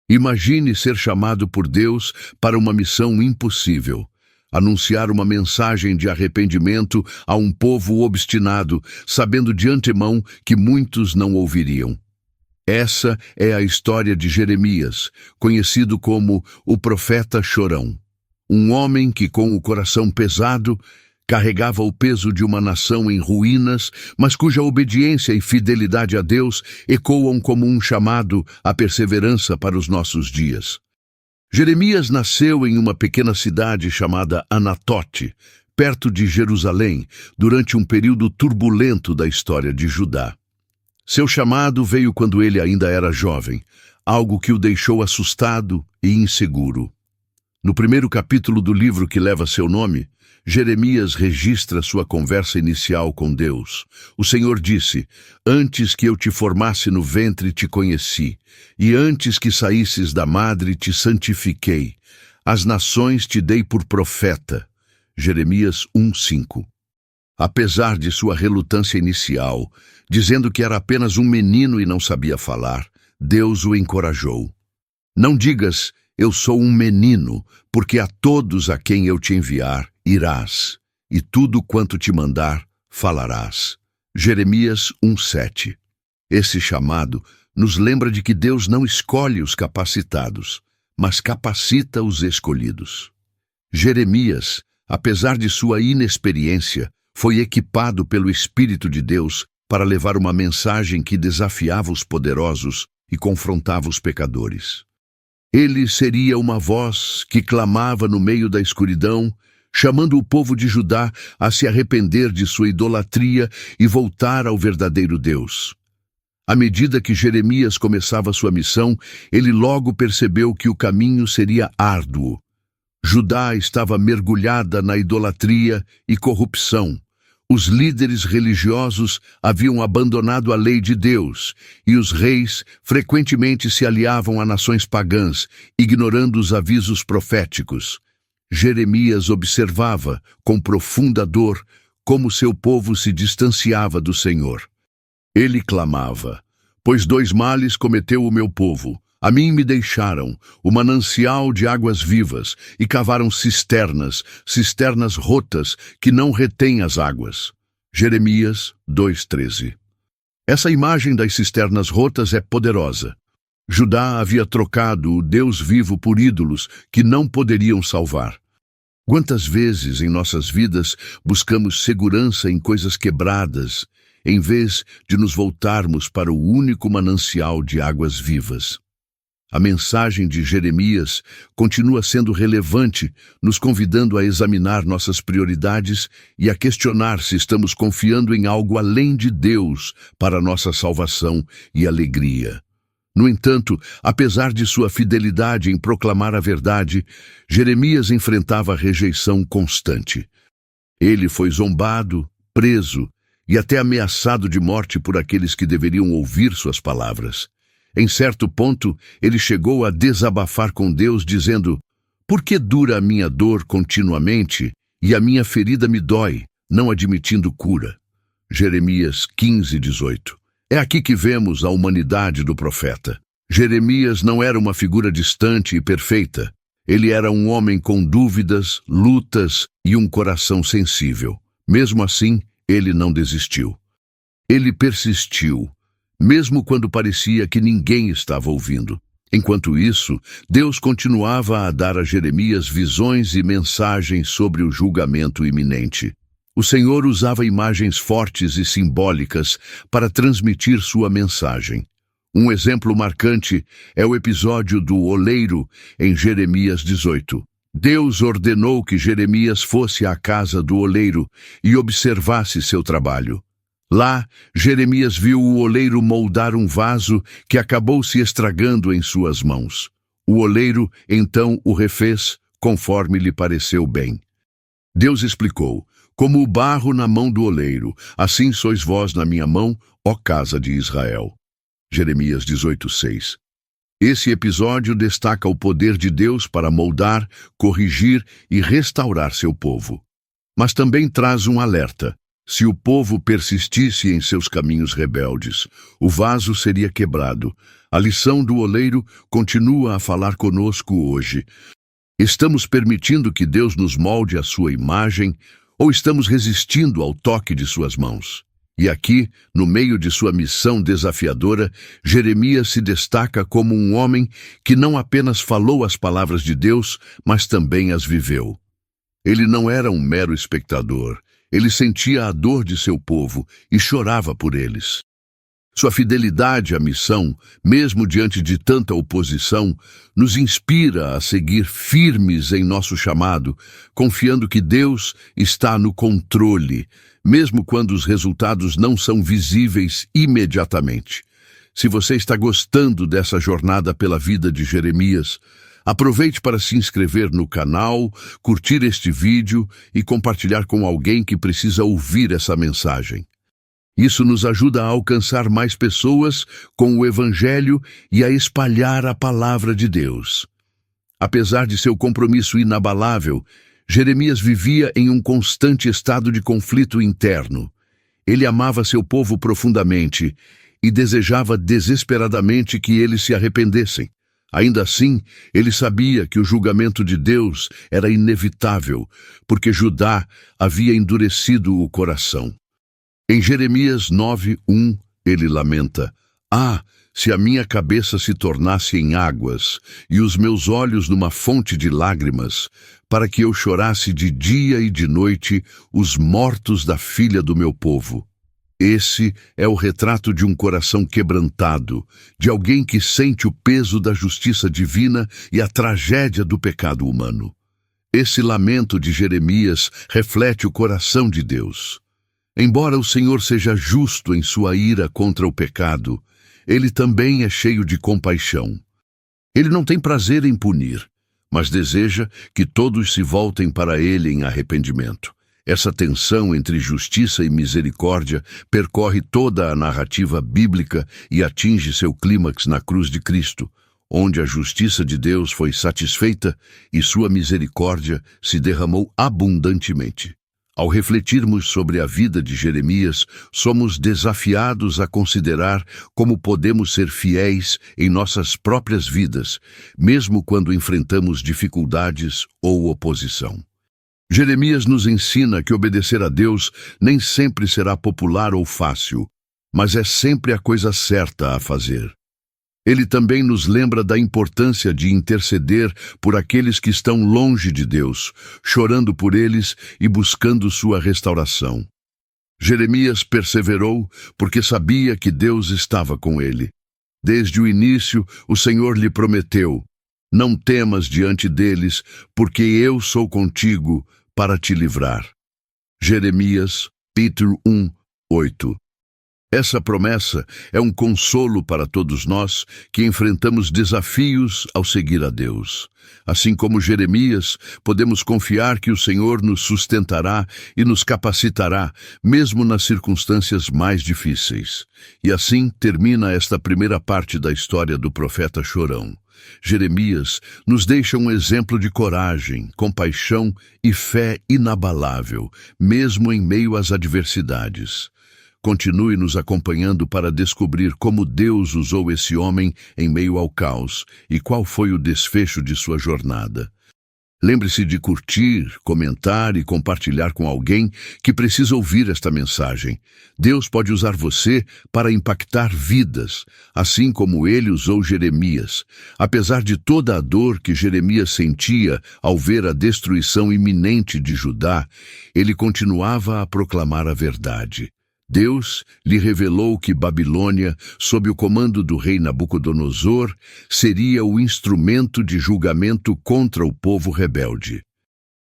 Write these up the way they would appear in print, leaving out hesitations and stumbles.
Imagine ser chamado por Deus para uma missão impossível. Anunciar uma mensagem de arrependimento a um povo obstinado, sabendo de antemão que muitos não ouviriam. Essa é a história de Jeremias, conhecido como o profeta chorão. Um homem que, com o coração pesado, carregava o peso de uma nação em ruínas, mas cuja obediência e fidelidade a Deus ecoam como um chamado à perseverança para os nossos dias. Jeremias nasceu em uma pequena cidade chamada Anatote, perto de Jerusalém, durante um período turbulento da história de Judá. Seu chamado veio quando ele ainda era jovem, algo que o deixou assustado e inseguro. No primeiro capítulo do livro que leva seu nome, Jeremias registra sua conversa inicial com Deus. O Senhor disse: "Antes que eu te formasse no ventre te conheci, e antes que saísses da madre te santifiquei. As nações te dei por profeta." Jeremias 1:5. Apesar de sua relutância inicial, dizendo que era apenas um menino e não sabia falar, Deus o encorajou. "Não digas, eu sou um menino, porque a todos a quem eu te enviar, irás, e tudo quanto te mandar, falarás." Jeremias 1:7. Esse chamado nos lembra de que Deus não escolhe os capacitados, mas capacita os escolhidos. Jeremias, apesar de sua inexperiência, foi equipado pelo Espírito de Deus para levar uma mensagem que desafiava os poderosos e confrontava os pecadores. Ele seria uma voz que clamava no meio da escuridão, chamando o povo de Judá a se arrepender de sua idolatria e voltar ao verdadeiro Deus. À medida que Jeremias começava sua missão, ele logo percebeu que o caminho seria árduo. Judá estava mergulhada na idolatria e corrupção. Os líderes religiosos haviam abandonado a lei de Deus, e os reis frequentemente se aliavam a nações pagãs, ignorando os avisos proféticos. Jeremias observava, com profunda dor, como seu povo se distanciava do Senhor. Ele clamava: "Pois 2 males cometeu o meu povo. A mim me deixaram o manancial de águas vivas e cavaram cisternas rotas que não retêm as águas." Jeremias 2:13. Essa imagem das cisternas rotas é poderosa. Judá havia trocado o Deus vivo por ídolos que não poderiam salvar. Quantas vezes em nossas vidas buscamos segurança em coisas quebradas, em vez de nos voltarmos para o único manancial de águas vivas? A mensagem de Jeremias continua sendo relevante, nos convidando a examinar nossas prioridades e a questionar se estamos confiando em algo além de Deus para nossa salvação e alegria. No entanto, apesar de sua fidelidade em proclamar a verdade, Jeremias enfrentava rejeição constante. Ele foi zombado, preso e até ameaçado de morte por aqueles que deveriam ouvir suas palavras. Em certo ponto, ele chegou a desabafar com Deus, dizendo: "Por que dura a minha dor continuamente e a minha ferida me dói, não admitindo cura?" Jeremias 15:18. É aqui que vemos a humanidade do profeta. Jeremias não era uma figura distante e perfeita. Ele era um homem com dúvidas, lutas e um coração sensível. Mesmo assim, ele não desistiu. Ele persistiu, mesmo quando parecia que ninguém estava ouvindo. Enquanto isso, Deus continuava a dar a Jeremias visões e mensagens sobre o julgamento iminente. O Senhor usava imagens fortes e simbólicas para transmitir sua mensagem. Um exemplo marcante é o episódio do oleiro em Jeremias 18. Deus ordenou que Jeremias fosse à casa do oleiro e observasse seu trabalho. Lá, Jeremias viu o oleiro moldar um vaso que acabou se estragando em suas mãos. O oleiro, então, o refez, conforme lhe pareceu bem. Deus explicou: "Como o barro na mão do oleiro, assim sois vós na minha mão, ó casa de Israel." Jeremias 18:6. Esse episódio destaca o poder de Deus para moldar, corrigir e restaurar seu povo. Mas também traz um alerta. Se o povo persistisse em seus caminhos rebeldes, o vaso seria quebrado, A lição do oleiro continua a falar conosco hoje. Estamos permitindo que Deus nos molde à sua imagem ou estamos resistindo ao toque de suas mãos? E aqui, no meio de sua missão desafiadora, Jeremias se destaca como um homem que não apenas falou as palavras de Deus, mas também as viveu. Ele não era um mero espectador, ele sentia a dor de seu povo e chorava por eles. Sua fidelidade à missão, mesmo diante de tanta oposição, nos inspira a seguir firmes em nosso chamado, confiando que Deus está no controle, mesmo quando os resultados não são visíveis imediatamente. Se você está gostando dessa jornada pela vida de Jeremias, aproveite para se inscrever no canal, curtir este vídeo e compartilhar com alguém que precisa ouvir essa mensagem. Isso nos ajuda a alcançar mais pessoas com o Evangelho e a espalhar a palavra de Deus. Apesar de seu compromisso inabalável, Jeremias vivia em um constante estado de conflito interno. Ele amava seu povo profundamente e desejava desesperadamente que eles se arrependessem. Ainda assim, ele sabia que o julgamento de Deus era inevitável, porque Judá havia endurecido o coração. Em Jeremias 9:1, ele lamenta: "Ah, se a minha cabeça se tornasse em águas e os meus olhos numa fonte de lágrimas, para que eu chorasse de dia e de noite os mortos da filha do meu povo." Esse é o retrato de um coração quebrantado, de alguém que sente o peso da justiça divina e a tragédia do pecado humano. Esse lamento de Jeremias reflete o coração de Deus. Embora o Senhor seja justo em sua ira contra o pecado, ele também é cheio de compaixão. Ele não tem prazer em punir, mas deseja que todos se voltem para ele em arrependimento. Essa tensão entre justiça e misericórdia percorre toda a narrativa bíblica e atinge seu clímax na cruz de Cristo, onde a justiça de Deus foi satisfeita e sua misericórdia se derramou abundantemente. Ao refletirmos sobre a vida de Jeremias, somos desafiados a considerar como podemos ser fiéis em nossas próprias vidas, mesmo quando enfrentamos dificuldades ou oposição. Jeremias nos ensina que obedecer a Deus nem sempre será popular ou fácil, mas é sempre a coisa certa a fazer. Ele também nos lembra da importância de interceder por aqueles que estão longe de Deus, chorando por eles e buscando sua restauração. Jeremias perseverou porque sabia que Deus estava com ele. Desde o início, o Senhor lhe prometeu: "Não temas diante deles, porque eu sou contigo para te livrar." Jeremias, capítulo 1:8. Essa promessa é um consolo para todos nós que enfrentamos desafios ao seguir a Deus. Assim como Jeremias, podemos confiar que o Senhor nos sustentará e nos capacitará, mesmo nas circunstâncias mais difíceis. E assim termina esta primeira parte da história do profeta chorão. Jeremias nos deixa um exemplo de coragem, compaixão e fé inabalável, mesmo em meio às adversidades. Continue nos acompanhando para descobrir como Deus usou esse homem em meio ao caos e qual foi o desfecho de sua jornada. Lembre-se de curtir, comentar e compartilhar com alguém que precisa ouvir esta mensagem. Deus pode usar você para impactar vidas, assim como ele usou Jeremias. Apesar de toda a dor que Jeremias sentia ao ver a destruição iminente de Judá, ele continuava a proclamar a verdade. Deus lhe revelou que Babilônia, sob o comando do rei Nabucodonosor, seria o instrumento de julgamento contra o povo rebelde.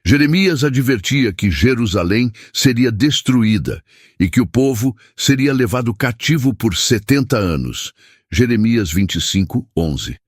Jeremias advertia que Jerusalém seria destruída e que o povo seria levado cativo por 70 anos. Jeremias 25:11.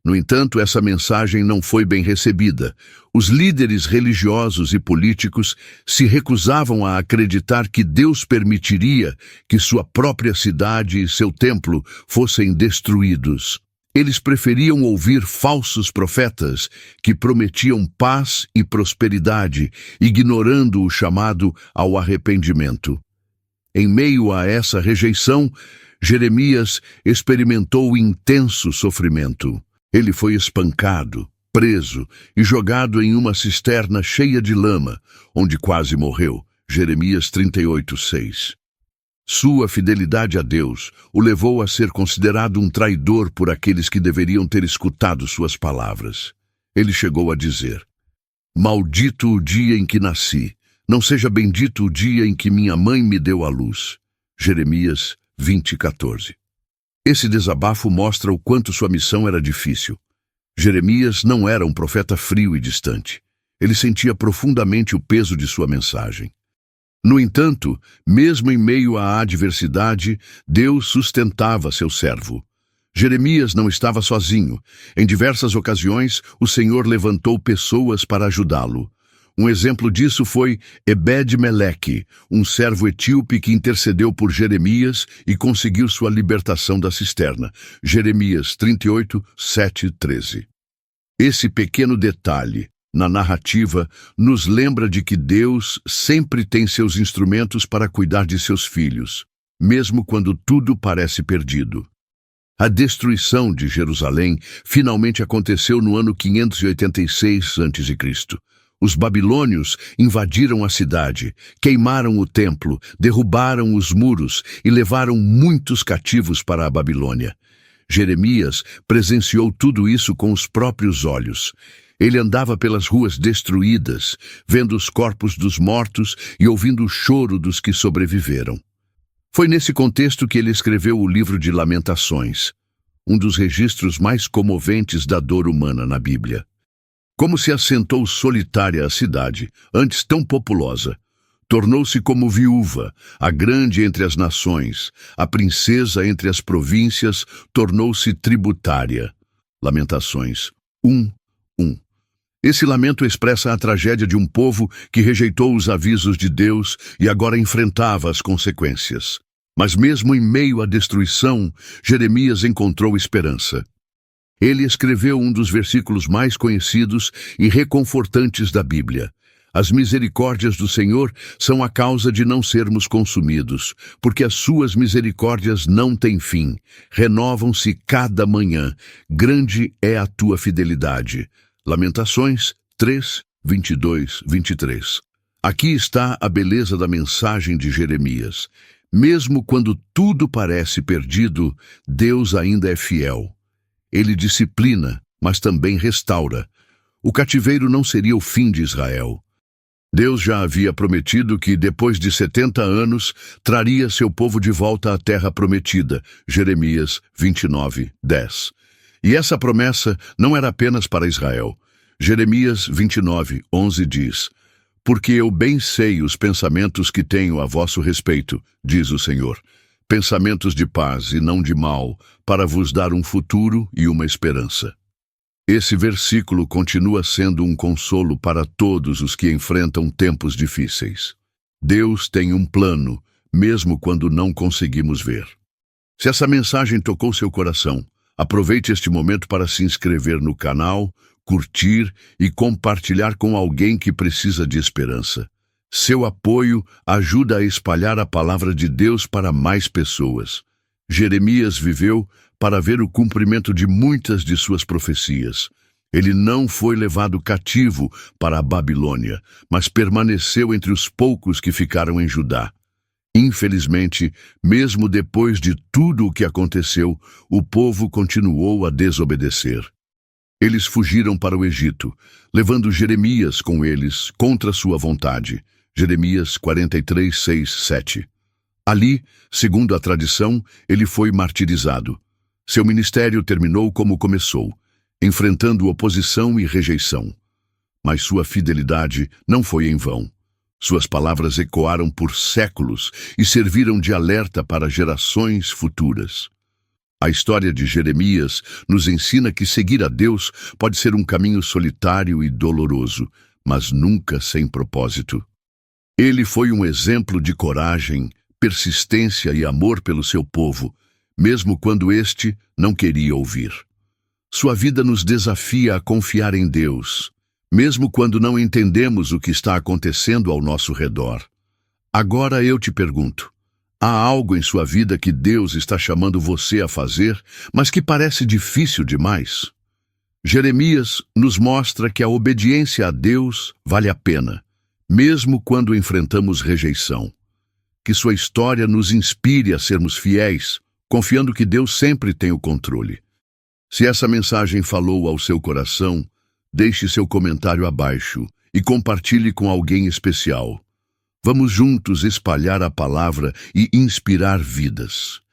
No entanto, essa mensagem não foi bem recebida. Os líderes religiosos e políticos se recusavam a acreditar que Deus permitiria que sua própria cidade e seu templo fossem destruídos. Eles preferiam ouvir falsos profetas que prometiam paz e prosperidade, ignorando o chamado ao arrependimento. Em meio a essa rejeição, Jeremias experimentou intenso sofrimento. Ele foi espancado, preso e jogado em uma cisterna cheia de lama, onde quase morreu. Jeremias 38:6. Sua fidelidade a Deus o levou a ser considerado um traidor por aqueles que deveriam ter escutado suas palavras. Ele chegou a dizer: "Maldito o dia em que nasci, não seja bendito o dia em que minha mãe me deu à luz." Jeremias 20:14. Esse desabafo mostra o quanto sua missão era difícil. Jeremias não era um profeta frio e distante. Ele sentia profundamente o peso de sua mensagem. No entanto, mesmo em meio à adversidade, Deus sustentava seu servo. Jeremias não estava sozinho. Em diversas ocasiões, o Senhor levantou pessoas para ajudá-lo. Um exemplo disso foi Ebed-Meleque, um servo etíope que intercedeu por Jeremias e conseguiu sua libertação da cisterna. Jeremias 38, 7 e 13. Esse pequeno detalhe na narrativa nos lembra de que Deus sempre tem seus instrumentos para cuidar de seus filhos, mesmo quando tudo parece perdido. A destruição de Jerusalém finalmente aconteceu no ano 586 a.C. Os babilônios invadiram a cidade, queimaram o templo, derrubaram os muros e levaram muitos cativos para a Babilônia. Jeremias presenciou tudo isso com os próprios olhos. Ele andava pelas ruas destruídas, vendo os corpos dos mortos e ouvindo o choro dos que sobreviveram. Foi nesse contexto que ele escreveu o livro de Lamentações, um dos registros mais comoventes da dor humana na Bíblia. Como se assentou solitária a cidade, antes tão populosa, tornou-se como viúva, a grande entre as nações, a princesa entre as províncias, tornou-se tributária. Lamentações 1:1. Esse lamento expressa a tragédia de um povo que rejeitou os avisos de Deus e agora enfrentava as consequências. Mas mesmo em meio à destruição, Jeremias encontrou esperança. Ele escreveu um dos versículos mais conhecidos e reconfortantes da Bíblia. As misericórdias do Senhor são a causa de não sermos consumidos, porque as suas misericórdias não têm fim, renovam-se cada manhã. Grande é a tua fidelidade. Lamentações 3, 22, 23. Aqui está a beleza da mensagem de Jeremias. Mesmo quando tudo parece perdido, Deus ainda é fiel. Ele disciplina, mas também restaura. O cativeiro não seria o fim de Israel. Deus já havia prometido que, depois de 70 anos, traria seu povo de volta à terra prometida. Jeremias 29, 10. E essa promessa não era apenas para Israel. Jeremias 29, 11 diz: "Porque eu bem sei os pensamentos que tenho a vosso respeito, diz o Senhor, pensamentos de paz e não de mal, para vos dar um futuro e uma esperança." Esse versículo continua sendo um consolo para todos os que enfrentam tempos difíceis. Deus tem um plano, mesmo quando não conseguimos ver. Se essa mensagem tocou seu coração, aproveite este momento para se inscrever no canal, curtir e compartilhar com alguém que precisa de esperança. Seu apoio ajuda a espalhar a palavra de Deus para mais pessoas. Jeremias viveu para ver o cumprimento de muitas de suas profecias. Ele não foi levado cativo para a Babilônia, mas permaneceu entre os poucos que ficaram em Judá. Infelizmente, mesmo depois de tudo o que aconteceu, o povo continuou a desobedecer. Eles fugiram para o Egito, levando Jeremias com eles contra sua vontade. Jeremias 43, 6, 7. Ali, segundo a tradição, ele foi martirizado. Seu ministério terminou como começou, enfrentando oposição e rejeição. Mas sua fidelidade não foi em vão. Suas palavras ecoaram por séculos e serviram de alerta para gerações futuras. A história de Jeremias nos ensina que seguir a Deus pode ser um caminho solitário e doloroso, mas nunca sem propósito. Ele foi um exemplo de coragem, persistência e amor pelo seu povo, mesmo quando este não queria ouvir. Sua vida nos desafia a confiar em Deus, mesmo quando não entendemos o que está acontecendo ao nosso redor. Agora eu te pergunto, Há algo em sua vida que Deus está chamando você a fazer, mas que parece difícil demais? Jeremias nos mostra que a obediência a Deus vale a pena, mesmo quando enfrentamos rejeição. Que sua história nos inspire a sermos fiéis, confiando que Deus sempre tem o controle. Se essa mensagem falou ao seu coração, deixe seu comentário abaixo e compartilhe com alguém especial. Vamos juntos espalhar a palavra e inspirar vidas.